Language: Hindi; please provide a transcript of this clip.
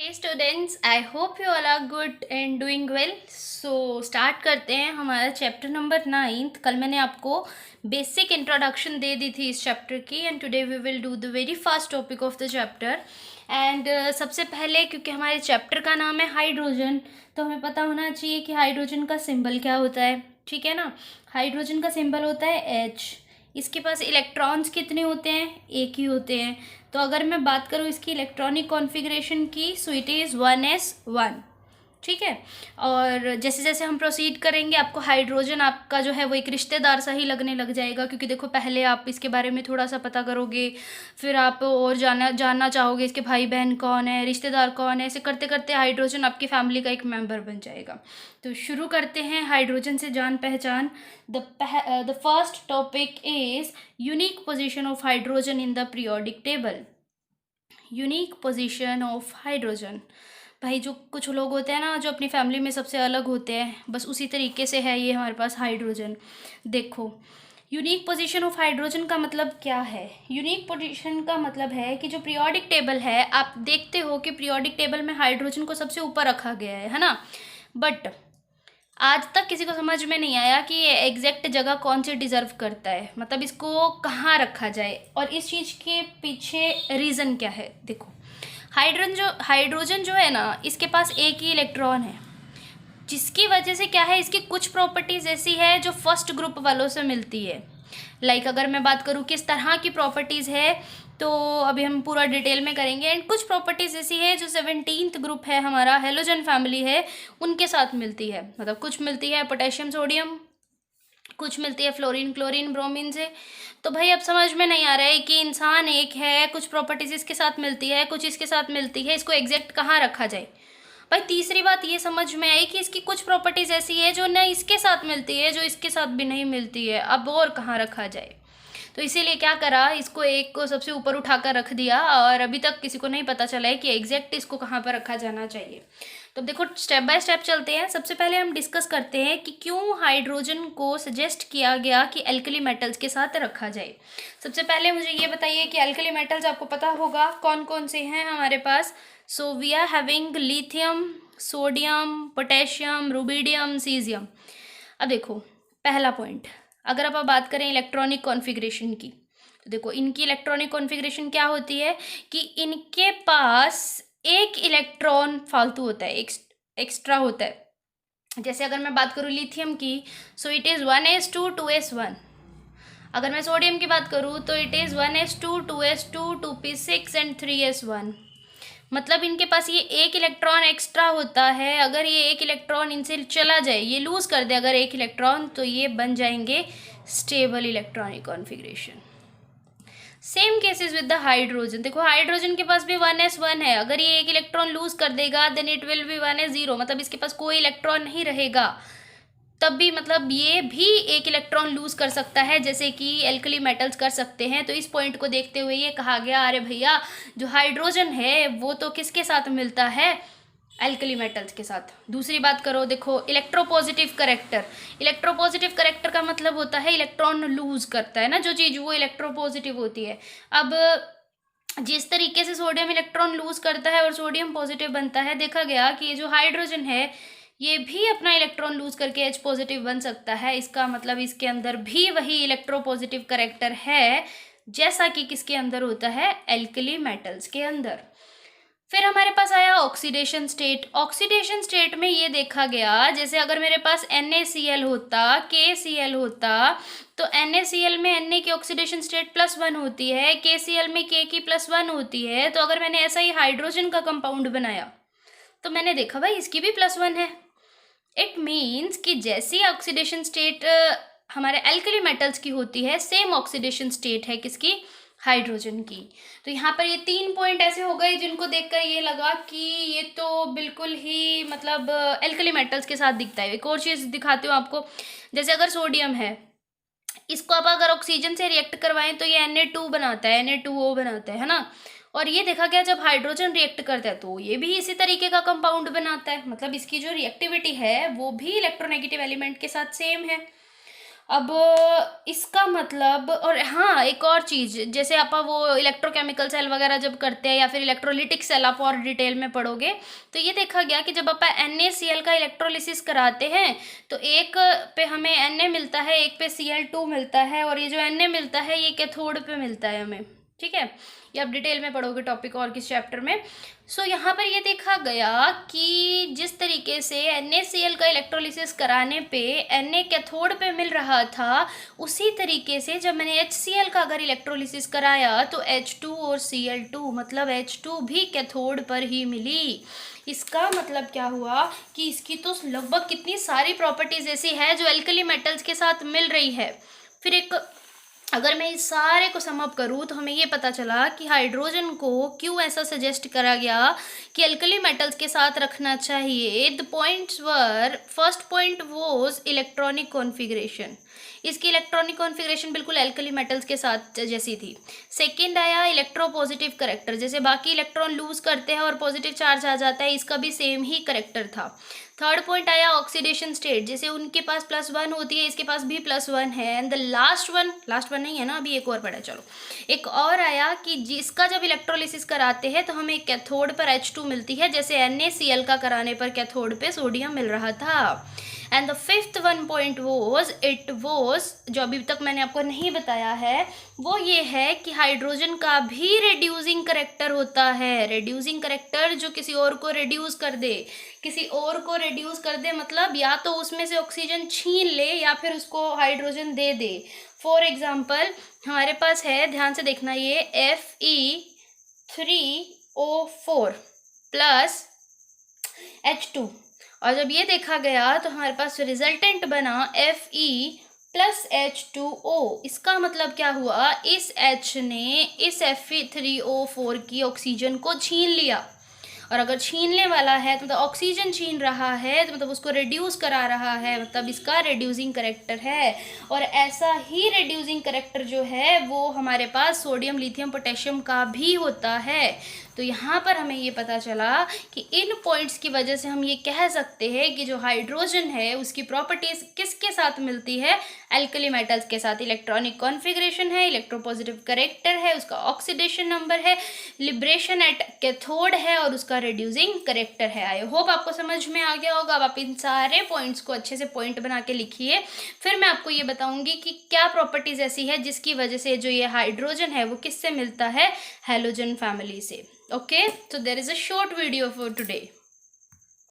Hey students, I hope you all are good and doing well. So start करते हैं हमारा चैप्टर नंबर 9। कल मैंने आपको बेसिक इंट्रोडक्शन दे दी थी इस चैप्टर की end today we will do the very first topic of the chapter. And सबसे पहले, क्योंकि हमारे चैप्टर का नाम है हाइड्रोजन, तो हमें पता होना चाहिए कि हाइड्रोजन का सिंबल क्या होता है। ठीक है ना। हाइड्रोजन का सिंबल होता है H। इसके पास इलेक्ट्रॉन्स कितने होते हैं? एक ही होते हैं। तो अगर मैं बात करूँ इसकी इलेक्ट्रॉनिक कॉन्फ़िगरेशन की, सो इट इज़ 1s1। ठीक है। और जैसे जैसे हम प्रोसीड करेंगे, आपको हाइड्रोजन आपका जो है वो एक रिश्तेदार सा ही लगने लग जाएगा, क्योंकि देखो पहले आप इसके बारे में थोड़ा सा पता करोगे, फिर आप और जानना चाहोगे इसके भाई बहन कौन है, रिश्तेदार कौन है। ऐसे करते करते हाइड्रोजन आपकी फैमिली का एक मेंबर बन जाएगा। तो शुरू करते हैं हाइड्रोजन से जान पहचान। The first topic is unique position of hydrogen in the periodic table. Unique position of hydrogen. भाई, जो कुछ लोग होते हैं ना, जो अपनी फैमिली में सबसे अलग होते हैं, बस उसी तरीके से है ये हमारे पास हाइड्रोजन। देखो, यूनिक पोजीशन ऑफ हाइड्रोजन का मतलब क्या है? यूनिक पोजीशन का मतलब है कि जो पीरियोडिक टेबल है, आप देखते हो कि पीरियोडिक टेबल में हाइड्रोजन को सबसे ऊपर रखा गया है ना। बट आज तक किसी को समझ में नहीं आया कि ये एग्जैक्ट जगह कौन सी डिजर्व करता है, मतलब इसको कहाँ रखा जाए और इस चीज़ के पीछे रीज़न क्या है। देखो, हाइड्रोजन जो है ना, इसके पास एक ही इलेक्ट्रॉन है, जिसकी वजह से क्या है, इसकी कुछ प्रॉपर्टीज़ ऐसी है जो फर्स्ट ग्रुप वालों से मिलती है। अगर मैं बात करूँ किस तरह की प्रॉपर्टीज़ है, तो अभी हम पूरा डिटेल में करेंगे। एंड कुछ प्रॉपर्टीज़ ऐसी है जो 17th ग्रुप है हमारा, हेलोजन फैमिली है, उनके साथ मिलती है। मतलब कुछ मिलती है पोटेशियम सोडियम, कुछ मिलती है फ्लोरीन क्लोरीन ब्रोमीन से। तो भाई अब समझ में नहीं आ रहा है कि इंसान एक है, कुछ प्रॉपर्टीज़ इसके साथ मिलती है, कुछ इसके साथ मिलती है, इसको एग्जैक्ट कहाँ रखा जाए। भाई तीसरी बात ये समझ में आई कि इसकी कुछ प्रॉपर्टीज़ ऐसी है जो न इसके साथ मिलती है, जो इसके साथ भी नहीं मिलती है, अब और कहाँ रखा जाए। तो इसीलिए क्या करा, इसको एक को सबसे ऊपर उठाकर रख दिया और अभी तक किसी को नहीं पता चला है कि एग्जैक्ट इसको कहाँ पर रखा जाना चाहिए। तो देखो, स्टेप बाय स्टेप चलते हैं। सबसे पहले हम डिस्कस करते हैं कि क्यों हाइड्रोजन को सजेस्ट किया गया कि एल्कली मेटल्स के साथ रखा जाए। सबसे पहले मुझे ये बताइए कि एल्कली मेटल्स आपको पता होगा कौन कौन से हैं हमारे पास। So we are having lithium, sodium, potassium, rubidium, caesium. अब देखो, पहला पॉइंट, अगर आप बात करें इलेक्ट्रॉनिक कॉन्फ़िगरेशन की, तो देखो इनकी इलेक्ट्रॉनिक कॉन्फ़िगरेशन क्या होती है कि इनके पास एक इलेक्ट्रॉन फालतू होता है, एक्स्ट्रा होता है। जैसे अगर मैं बात करूँ लिथियम की, so it is 1s2 2s1। अगर मैं सोडियम की बात करूँ तो it is 1s2 2s2 2p6 and 3s1। मतलब इनके पास ये एक इलेक्ट्रॉन एक्स्ट्रा होता है। अगर ये एक इलेक्ट्रॉन इनसे चला जाए, ये लूज़ कर दे अगर एक इलेक्ट्रॉन, तो ये बन जाएंगे stable electronic configuration. Same cases with the hydrogen. देखो, हाइड्रोजन के पास भी 1s1 है, अगर ये एक इलेक्ट्रॉन लूज कर देगा then it will be 1s0, मतलब इसके पास कोई इलेक्ट्रॉन नहीं रहेगा। तब भी मतलब ये भी एक इलेक्ट्रॉन लूज कर सकता है, जैसे कि एल्कली मेटल्स कर सकते हैं। तो इस पॉइंट को देखते हुए ये कहा गया, अरे भैया जो हाइड्रोजन है वो तो किसके साथ मिलता है? एल्कली मेटल्स के साथ। दूसरी बात करो, देखो इलेक्ट्रोपॉजिटिव करेक्टर। इलेक्ट्रोपॉजिटिव करेक्टर का मतलब होता है इलेक्ट्रॉन लूज करता है ना जो चीज़, वो इलेक्ट्रोपॉजिटिव होती है। अब जिस तरीके से सोडियम इलेक्ट्रॉन लूज करता है और सोडियम पॉजिटिव बनता है, देखा गया कि ये जो हाइड्रोजन है ये भी अपना इलेक्ट्रॉन लूज करके H पॉजिटिव बन सकता है। इसका मतलब इसके अंदर भी वही इलेक्ट्रोपॉजिटिव करेक्टर है जैसा कि किसके अंदर होता है? एल्कली मेटल्स के अंदर। फिर हमारे पास आया ऑक्सीडेशन स्टेट। ऑक्सीडेशन स्टेट में ये देखा गया, जैसे अगर मेरे पास NaCl होता, KCl होता, तो NaCl में Na की ऑक्सीडेशन स्टेट +1 होती है, KCl में K की +1 होती है। तो अगर मैंने ऐसा ही हाइड्रोजन का कंपाउंड बनाया तो मैंने देखा भाई इसकी भी +1 है। इट मीन्स कि जैसी ऑक्सीडेशन स्टेट हमारे एल्कली मेटल्स की होती है, सेम ऑक्सीडेशन स्टेट है किसकी? हाइड्रोजन की। तो यहाँ पर ये 3 पॉइंट ऐसे हो गए जिनको देखकर ये लगा कि ये तो बिल्कुल ही मतलब एल्कली मेटल्स के साथ दिखता है। एक और चीज़ दिखाती हूँ आपको। जैसे अगर सोडियम है, इसको आप अगर ऑक्सीजन से रिएक्ट करवाएं तो ये Na2 बनाता है, Na2O बनाता है ना। और ये देखा गया जब हाइड्रोजन रिएक्ट करता है तो ये भी इसी तरीके का कंपाउंड बनाता है। मतलब इसकी जो रिएक्टिविटी है वो भी इलेक्ट्रोनेगेटिव एलिमेंट के साथ सेम है। अब इसका मतलब, और हाँ एक और चीज़, जैसे आप वो इलेक्ट्रोकेमिकल सेल वगैरह जब करते हैं या फिर इलेक्ट्रोलिटिक सेल आप और डिटेल में पढ़ोगे, तो ये देखा गया कि जब आप NaCl का इलेक्ट्रोलिसिस कराते हैं तो एक पे हमें Na मिलता है, एक पे Cl2 मिलता है, और ये जो Na मिलता है ये कैथोड पे मिलता है हमें, ठीक है। ये आप डिटेल में पढ़ोगे टॉपिक और किस चैप्टर में। सो यहाँ पर ये देखा गया कि जिस तरीके से NaCl का इलेक्ट्रोलिसिस कराने पे Na कैथोड पे मिल रहा था, उसी तरीके से जब मैंने HCl का अगर इलेक्ट्रोलिसिस कराया तो H2 और Cl2 मतलब H2 भी कैथोड पर ही मिली। इसका मतलब क्या हुआ कि इसकी तो लगभग कितनी सारी प्रॉपर्टीज ऐसी है जो एल्कली मेटल्स के साथ मिल रही है। फिर एक अगर मैं इस सारे को सम अप करूँ तो हमें ये पता चला कि हाइड्रोजन को क्यों ऐसा सजेस्ट करा गया कि अल्कली मेटल्स के साथ रखना चाहिए। The points were, first point was electronic configuration, इसकी इलेक्ट्रॉनिक कॉन्फ़िगरेशन बिल्कुल एल्कली मेटल्स के साथ जैसी थी। सेकेंड आया इलेक्ट्रोपॉजिटिव करेक्टर, जैसे बाकी इलेक्ट्रॉन लूज करते हैं और पॉजिटिव चार्ज आ जाता है, इसका भी सेम ही करेक्टर था। थर्ड पॉइंट आया ऑक्सीडेशन स्टेट, जैसे उनके पास +1 होती है, इसके पास भी +1 है। एंड द लास्ट वन नहीं है ना, अभी एक और पड़ा, चलो एक और आया कि जिसका जब इलेक्ट्रोलिसिस कराते हैं तो हमें कैथोड पर H2 मिलती है, जैसे NaCl का कराने पर कैथोड पे सोडियम मिल रहा था। And the fifth one point was जो अभी तक मैंने आपको नहीं बताया है, वो ये है कि हाइड्रोजन का भी रिड्यूसिंग करेक्टर होता है। रिड्यूसिंग करेक्टर जो किसी और को रिड्यूस कर दे, किसी और को रिड्यूस कर दे मतलब या तो उसमें से ऑक्सीजन छीन ले या फिर उसको hydrogen they they. For example हमारे पास है, ध्यान से देखना, ये Fe3O4 प्लस H2, और जब ये देखा गया तो हमारे पास रिजल्टेंट बना Fe प्लस H2O। इसका मतलब क्या हुआ, इस H ने इस Fe3O4 की ऑक्सीजन को छीन लिया, और अगर छीनने वाला है तो मतलब ऑक्सीजन छीन रहा है तो मतलब उसको रिड्यूस करा रहा है, मतलब इसका रिड्यूसिंग करेक्टर है। और ऐसा ही रिड्यूसिंग करेक्टर जो है वो हमारे पास सोडियम लिथियम पोटेशियम का भी होता है। तो यहाँ पर हमें ये पता चला कि इन पॉइंट्स की वजह से हम ये कह सकते हैं कि जो हाइड्रोजन है उसकी प्रॉपर्टीज किसके साथ मिलती है, एल्कली मेटल्स के साथ। इलेक्ट्रॉनिक कॉन्फ़िगरेशन है, इलेक्ट्रोपॉजिटिव करेक्टर है, उसका ऑक्सीडेशन नंबर है, लिब्रेशन एट कैथोड है, और उसका रिड्यूसिंग करेक्टर है। आई होप आपको समझ में आ गया होगा। अब आप इन सारे पॉइंट्स को अच्छे से पॉइंट बना के लिखिए, फिर मैं आपको ये बताऊंगी कि क्या प्रॉपर्टीज ऐसी है जिसकी वजह से जो ये हाइड्रोजन है वो किससे मिलता है, हैलोजन फैमिली से। Okay, so there is a short video for today.